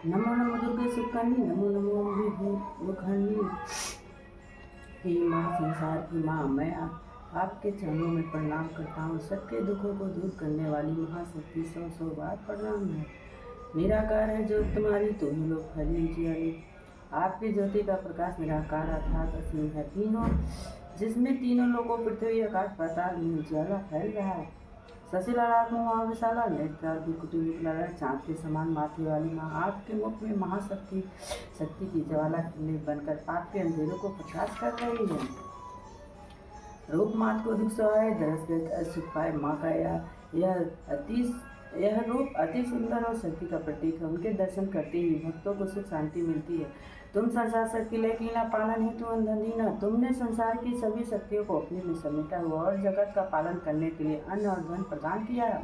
नमो नमो दुर्गे सुकन्नी, नमो नमो अम्बे मुखर्नी। हे माँ, संसार की माँ, मैं आपके चरणों में प्रणाम करता हूँ। सबके दुखों को दूर करने वाली महाशक्ति, सौ सौ बार प्रणाम है। निराकार है जो तुम्हारी, तुम लोग फैली उजियारी। आपकी ज्योति का प्रकाश निराकार अर्थात असीम है, तीनों जिसमें तीनों लोगों पृथ्वी आकाश पाताल में उजाला फैल रहा है। शशिलालात्म महाविशाला नेत्र कुटुम्बिकलाला, चाँद के समान माथे वाली माँ, आपके मुख में महाशक्ति शक्ति की ज्वाला किले बनकर पाप के अंधेरों को प्रकाश कर रही है। रूप मात को दुख सहाय, दरस सुख पाए माँ का यह रूप अति सुंदर और शक्ति का प्रतीक है। उनके दर्शन करते ही भक्तों को सुख शांति मिलती है। तुम संसार शक्ति लेकिन पालन हेतु अंधहीना, तुमने संसार की सभी शक्तियों को अपने में समेटा हुआ और जगत का पालन करने के लिए अन्न और धन प्रदान किया है।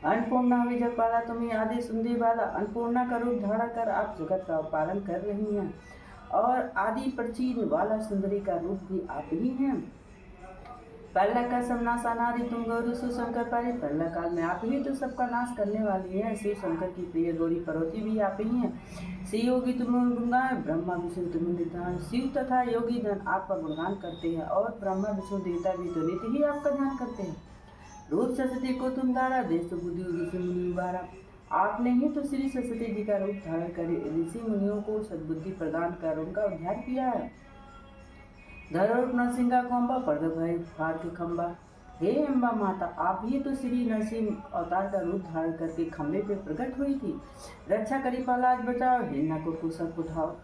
अन्नपूर्णा हुई जगपाला, तुम्हें आदि सुंदरी बाला, अन्नपूर्णा का रूप धारण कर आप जगत का पालन कर रही हैं और आदि प्राचीन वाला सुंदरी का रूप भी आप ही हैं। पहला का सब नाश अनादि, तुम गौरी शिव शंकर पारी, पहला काल में आप ही तो सबका नाश करने वाली है। शिव शंकर की प्रिय गौरी परोती भी आप ही हैं। शिव योगी तुम गुणगान, ब्रह्मा विष्णु तुम निधान। शिव तथा योगी धन आपका गुणगान करते हैं और ब्रह्मा विष्णु देवता भी तो नित्य ही आपका ध्यान करते हैं। रूप सरस्वती को तुम धारा, देश तो बुद्धि ऋषि मुनि उबारा। आपने ही तो श्री सरस्वती जी का रूप धारण कर ऋषि मुनियों को सद्बुद्धि प्रदान कर उनका उद्धार किया है। धरोप नरसिंह कोम्बा, पर्द भय फार के खम्बा। हे अम्बा माता, आप ही तो श्री नरसिंह अवतार का रूप धारण करके खम्बे पे प्रकट हुई थी। रक्षा करी प्रहलाद बचाओ, हिरणा को कुशल उठाओ।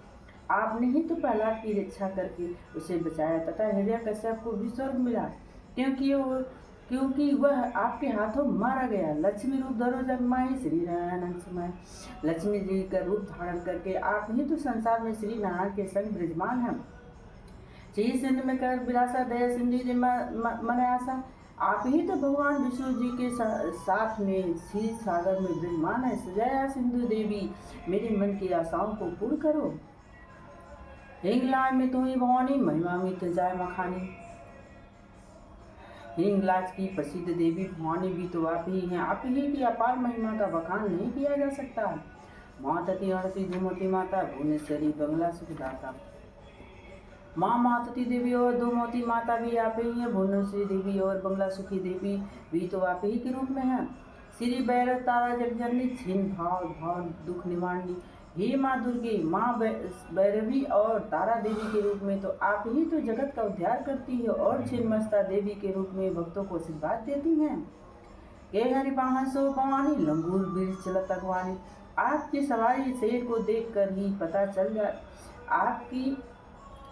आपने ही तो प्रहलाद की रक्षा करके उसे बचाया तथा हिरण्यकश्यप को भी स्वर्ग मिला, क्योंकि वह आपके हाथों मारा गया। लक्ष्मी रूप धरो जगमाई, श्री नारायण समय। लक्ष्मी जी का रूप धारण करके आप ही तो संसार में श्री नारायण के संग विराजमान हैं। श्री सिंध में कर विलासा, दया सिंधु मन आशा। आप ही तो भगवान विष्णु जी के साथ में क्षीर सागर में विराजमान है। सजाया सिंधु देवी, मेरे मन की आशाओं को पूर्ण करो। हिंगलाज में तुम्ही भवानी, महिमा में जाय मखानी। हिंगलाज की प्रसिद्ध देवी भवानी भी तो आप ही हैं। आप ही की अपार महिमा का बखान नहीं किया जा सकता। मातति अड़ती धूमती माता, भुवनेश्वरी बंगला सुखदाता। माँ मातती देवी और धूमती माता भी आप ही हैं। भुवनेश्वरी देवी और बंगला सुखी देवी भी तो आप ही के रूप में हैं। श्री भैरव तारा जगजननी, छिन्न भाव भाव दुख निवारणी। हे माँ दुर्गे, माँ भैरवी और तारा देवी के रूप में तो आप ही तो जगत का उद्धार करती है और छिन्नमस्ता देवी के रूप में भक्तों को आशीर्वाद देती हैं। के हरि वाहन सो भवानी, लंगूर बीर चलत अगवानी। आपकी सवारी शेर को देखकर ही पता चल जाए, आपकी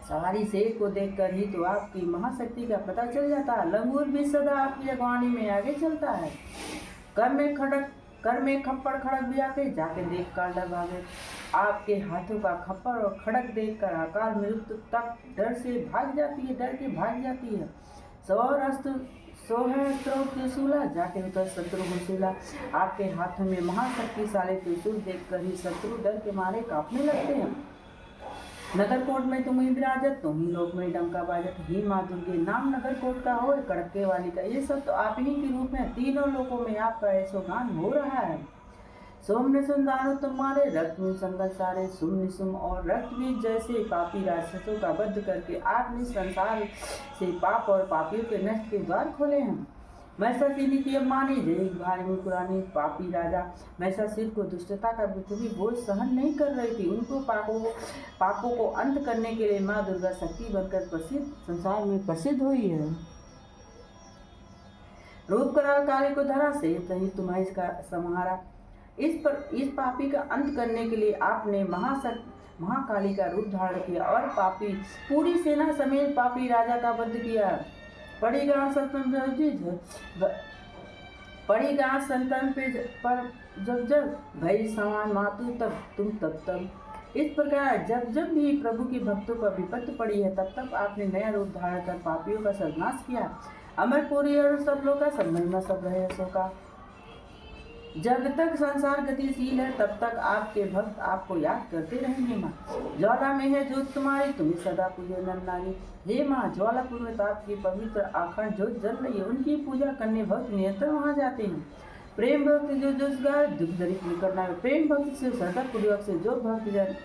सवारी शेर को देखकर ही तो आपकी महाशक्ति का पता चल जाता है। लंगूर भी सदा आपकी अगवानी में आगे चलता है। कर में खप्पड़ खड़क भी आके जाके देख कर डर भागे। आपके हाथों का खप्पड़ और खड़क देखकर अकाल मृत्यु तक डर से भाग जाती है, डर के भाग जाती है। सोहस्त्रों त्रिशूला, जाके उतर शत्रु घुसेला। आपके हाथों में महाशक्तिशाली त्रिशूल देखकर ही शत्रु डर के मारे कांपने लगते हैं। नगरकोट में तुम ही विराजत, तुम ही लोक में डंका बाजत। ही माँ दुर्गे, नाम नगरकोट का हो कड़के वाली का, ये सब तो आप ही के रूप में तीनों लोकों में आपका ऐशोगान हो रहा है। सोम निशुम दानो तुम्हारे, रक्त में संगत सारे। सुम निशुम और रक्त बीज जैसे पापी राक्षसों का वध करके आपने संसार से पाप और पापियों के नष्ट के द्वार खोले हैं। महिषासुरी की अम्मानी, जय भारी मुकुरानी। पापी राजा महिषासुर को दुष्टता का पृथ्वी बोझ सहन नहीं कर रही थी। उनको पापों को अंत करने के लिए माँ दुर्गा शक्ति बनकर संसार में प्रसिद्ध हुई है। रूप कराल काली को धरा, से तही तुम्हें का समारा। इस पापी का अंत करने के लिए आपने महाकाली का रूप धारण किया और पापी पूरी सेना समेत पापी राजा का वध किया। पड़ी गांठ संतन पे पर जब भई समान मातु तब तुम तब। इस प्रकार जब भी प्रभु के भक्तों पर विपत्ति पड़ी है तब आपने नया रूप धारण कर पापियों का सर्वनाश किया। अमरपुरी और सब लोग का सब महिमा सब रहे सो का। जब तक संसार गतिशील है तब तक आपके भक्त आपको याद करते रहेंगे। माँ ज्वाला में है ज्योत तुम्हारी, तुम्हें सदा पूजे नर नारी। हे माँ, ज्वालापुर में आपकी पवित्र आखंड ज्योत जल रही है, उनकी पूजा करने भक्त निरंतर वहाँ जाते हैं। प्रेम भक्ति जो जुजगार दुख दरित निकटना है। प्रेम भक्ति से श्रद्धा पूर्वक से जो भक्तजन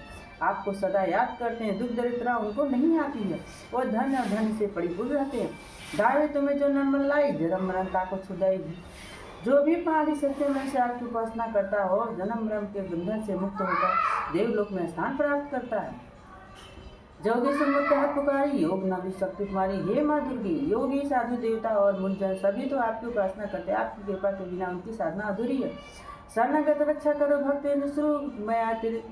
आपको सदा याद करते हैं, दुख दरिद्रता उनको नहीं आती है, वह धन और धन से परिपूर्ण रहते हैं। दावे तुम्हें जो नर्मल लाई जन्म मरणता को छुड़ाएगी। जो भी पहाड़ी सत्य में से आपकी उपासना करता हो, जन्म मरण के बंधन से मुक्त होकर देवलोक में स्थान प्राप्त करता है। जोगी सुनमुक्त हाथ पुकारी, योग नवी शक्ति तुम्हारी, हे माँ दुर्गी। योगी साधु देवता और मुंजन सभी तो आपकी उपासना करते हैं, आपकी कृपा के बिना उनकी साधना अधूरी है। शरणागत रक्षा करो भक्त निश्रु, मैं आते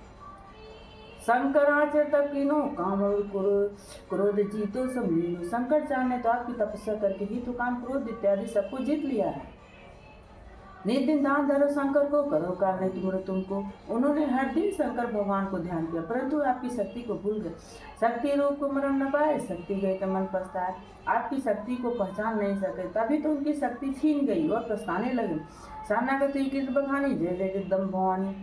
शंकराचार्य तक कीनो काम क्रोध जीतो सब लीनो। शंकराचार्य ने तो आपकी तपस्या करके ही तो काम क्रोध इत्यादि सबको जीत लिया है। नित दिन दान धरो शंकर को, करो कारण तुमरो तुमको। उन्होंने हर दिन शंकर भगवान को ध्यान किया, परंतु आपकी शक्ति को भूल गए। शक्ति रूप को मरण न पाए, शक्ति गए तो मन पछताए। आपकी शक्ति को पहचान नहीं सके, तभी तो उनकी शक्ति छीन गई और पछताने लगे। शरणागत कृत बखानी, जय जय जगदम भवानी।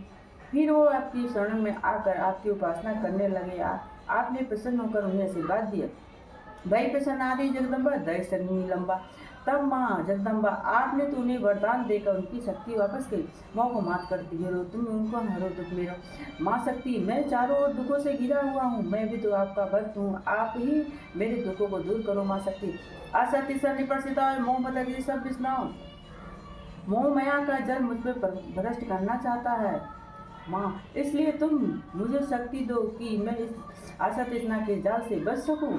फिर वो आपकी शरण में आकर आपकी उपासना करने लगे। आपने प्रसन्न होकर उन्हें आशीर्वाद दिया। भाई प्रसन्न आदि जगदम्बा, दय सगनी लंबा। तब माँ जगदम्बा आपने तो उन्हें वरदान देकर उनकी शक्ति वापस गई। माँ को मात कर दियो, तुम उनको हरो दुख मेरो। माँ शक्ति, मैं चारों ओर दुखों से घिरा हुआ हूँ, मैं भी तो आपका भक्त हूँ, आप ही मेरे दुखों को दूर करो। माँ शक्ति, असत्य सर निपरसिता मोह बदगी सब विष्णाओ। मोह माया का जल मुझ पर भ्रष्ट करना चाहता है माँ, इसलिए तुम मुझे शक्ति दो कि मैं इस आशा तृष्णा के जाल से बच सकूं।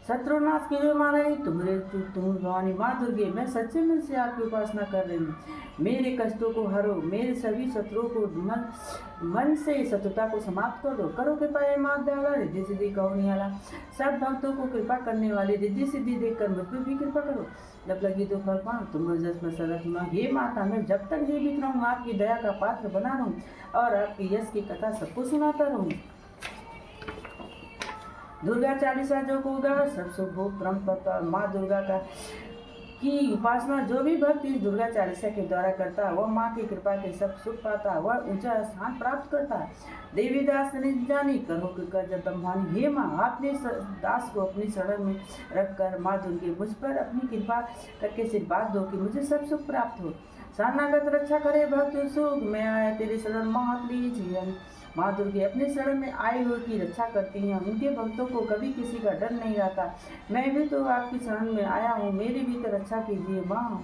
शत्रुनाश के लिए मारा ही तुम भवानी माँ दुर्गे, मैं सच्चे मन से आपकी उपासना कर रही हूँ। मेरे कष्टों को हरो, मेरे सभी शत्रुओं को मन से शत्रुता को समाप्त कर दो। करो कृपा ये माँ दयाला, रिद्धि सिद्धि कहो निहाला। सब भक्तों को कृपा करने वाली रिद्धि सिद्धि देखकर मुझ पर भी कृपा करो। जब लगी तो फल पाऊँ, तुम जस में सदा सुना। हे माता, मैं जब तक जीवित रहूँ आपकी दया का पात्र बना रहूँ और आपकी यश की कथा सबको सुनाता रहूँ। दुर्गा चालीसा जो होगा सब शुभ परम पता। माँ दुर्गा का की उपासना जो भी भक्त इस दुर्गा चालीसा के द्वारा करता है, वह माँ की कृपा के सब सुख पाता है, वह ऊंचा स्थान प्राप्त करता है। देवी दास जानी करो कर जब ब्रह्मानी। हे माँ, आपने दास को अपनी शरण में रखकर माँ दुर्गे मुझ पर अपनी कृपा करके आशीर्वाद दो कि मुझे सब सुख प्राप्त हो। शरणागत रक्षा करे भक्त सुख, मैं आया तेरी शरण माँ लीजिए। माँ दुर्गे अपने शरण में आए हुए की रक्षा करती हैं, उनके भक्तों को कभी किसी का डर नहीं रहता। मैं भी तो आपकी शरण में आया हूँ, मेरी भी तो रक्षा कीजिए माँ।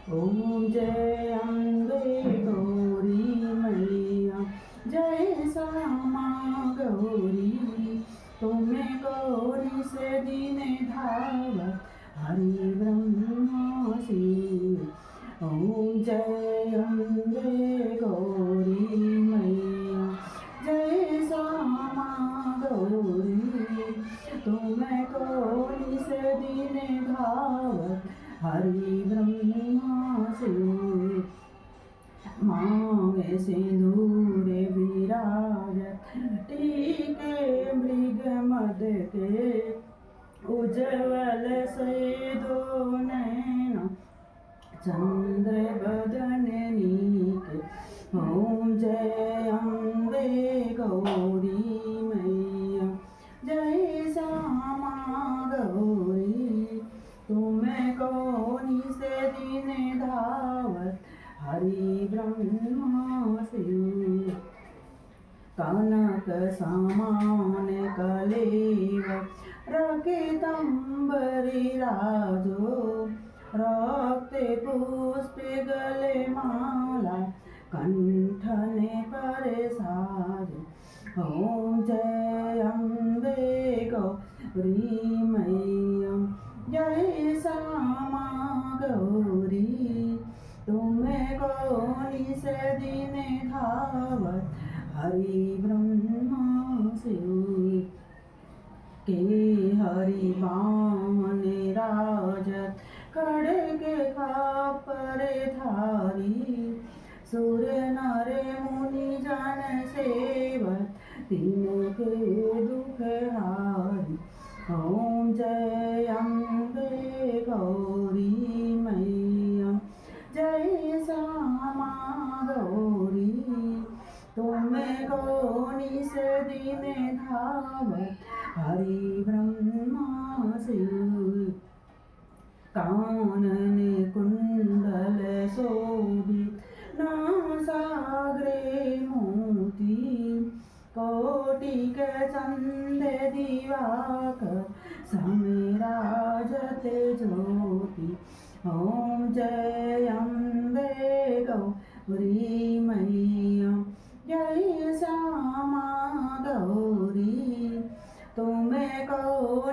ओम जय अम्बे गौरी मैया, जय श्यामा गौरी। तुम्हें गौरी से दीने धावत हरि ब्रह्मा शिव। ओम जय अम्बे गौरी मैया, जय श्यामा गौरी। तुम्हें गौरी से दीने धावत हरि ब्रह्मा शिव। मांगे सिंदूर विराजत, टीके मृग मद के। उज्ज्वल से दो नैना, चंद्र बदन नीके। ओम जय अम्बे गौरी मैया, जय श्यामा गौरी। तुम्हें कौनी से दीने धावत हरि ब्रह्मा शिव। कनक समान कलेव रकितंबरी राजो। रक्ते पुष्प गले माला, कंठने पर साज। ओम जय अम्बे गौरी मैया, जय श्यामा गौरी। तुम्हें गौरी से दीने धावत हरि ब्रह्मा शिव के हरि बामन राजत खड़ग खापर धारी सुर नर मुनि जन सेवत तिनके दुख हारी ओम जय अम्बे गौरी मैया जय श्यामा गौरी तुम्हें निस दिन धावत हरि ब्रह्मा शिव कानन कुंडल शोभित नासाग्रे मोती कोटिक चंद दिवाकर समिराजत ज्योति ओम जय अम्बे गौरी मैया जय श्यामा गौरी तुम्हें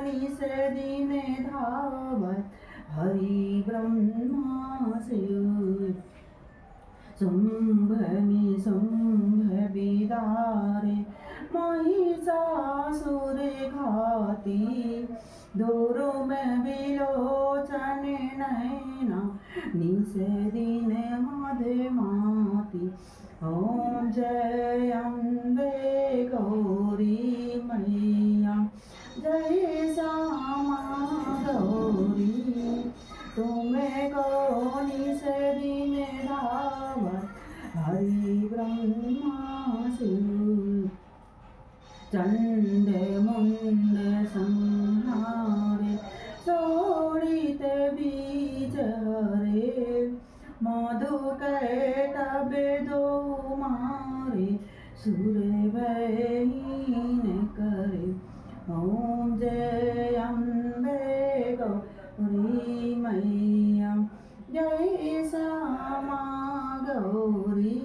निस दिन धावत हरि ब्रह्मा शिव शुंभ निशुंभ बिदारे महिषासुर घाती दोरो में विलोचन नैना निस दिन मधुमाती ओम जय अम्बे गौरी मैया जय श्यामा गौरी तुम्हें निस दिन धावत हरि ब्रह्मा शिव चंड मुंड संहारे शोणित बीज हरे मधु कैटभ दो मारे सुर भयहीन करे ओम जय अम्बे गौरी मैया जय श्यामा गौरी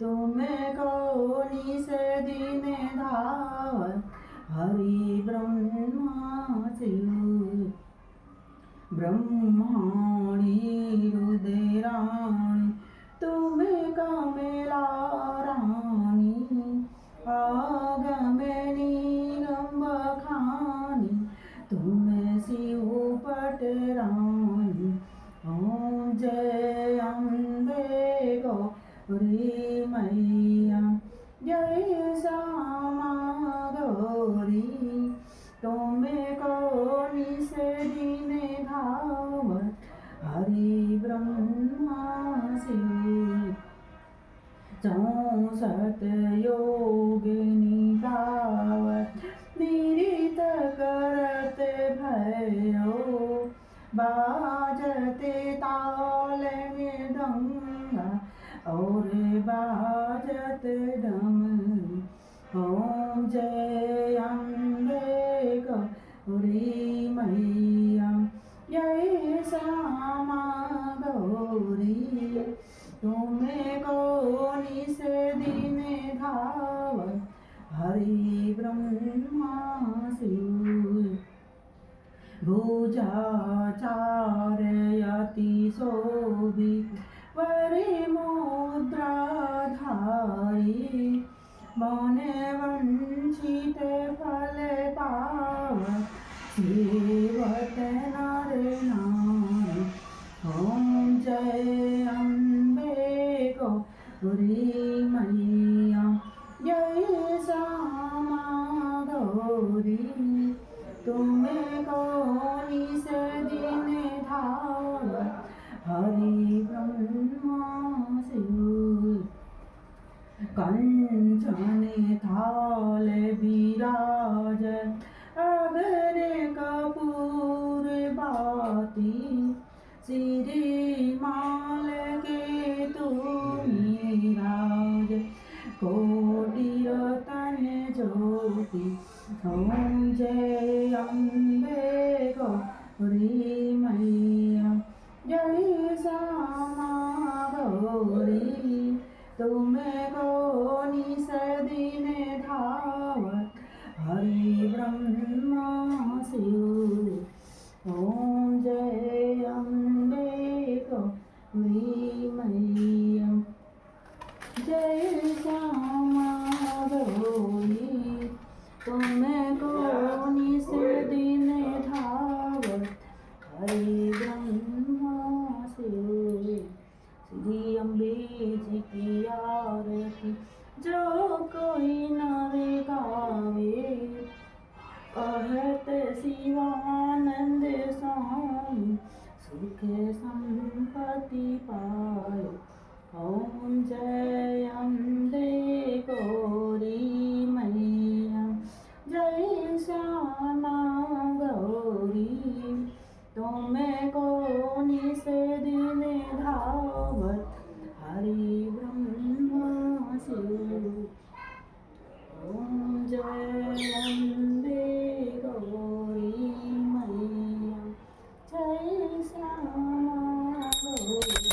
तुम्हें निस दिन धावत हरि ब्रह्मा शिव ब्रह्माणी रुद्राणी तुम्हें कमला रानी आगमनी गंबखानी तुम्हें शिव पटरानी ओम जय अम्बे गौरी मैया जय श्यामा गौरी तुम्हें निस दिन धावत हरि ब्रह्मा शिव 64 योगिनी गावत निरित करत भैरो बाजते ताल मृदंगा और बाजत डमरू ओम जय अम्बे गौरी मैया जय श्यामा गौरी तुम्हें निस दिन धावत हरि ब्रह्मा शिव भुजाचार्यति शोभित वरे मुद्राधारी मन वंचित फल पावत सेवत नर नारी ओम जय अम्बे गौरी मैया जय श्यामा गौरी तुम्हें निस दिन धावत हरि ब्रह्मा शिव कंचन थाल विराजत अगर कपूर बाती श्री माल के तुम्हें राज कोटि रतन ज्योति ओम जय अम्बे गौरी मैया जय श्यामा गौरी तुम्हें निस दिन धावत हरि ब्रह्मा शिव ओम जय अम्बे गौरी मैया जय श्यामा कोई न रे गावे, कहत शिवानंद स्वामी सुख संपत्ति पाए। ओम जय अम्बे गौरी मैया, जय श्यामा गौरी। तुम्हें को निषेध में धावत हरि ब्रह्मा शिव। ओम जय अम्बे गौरी मैया, जय श्यामा गौरी।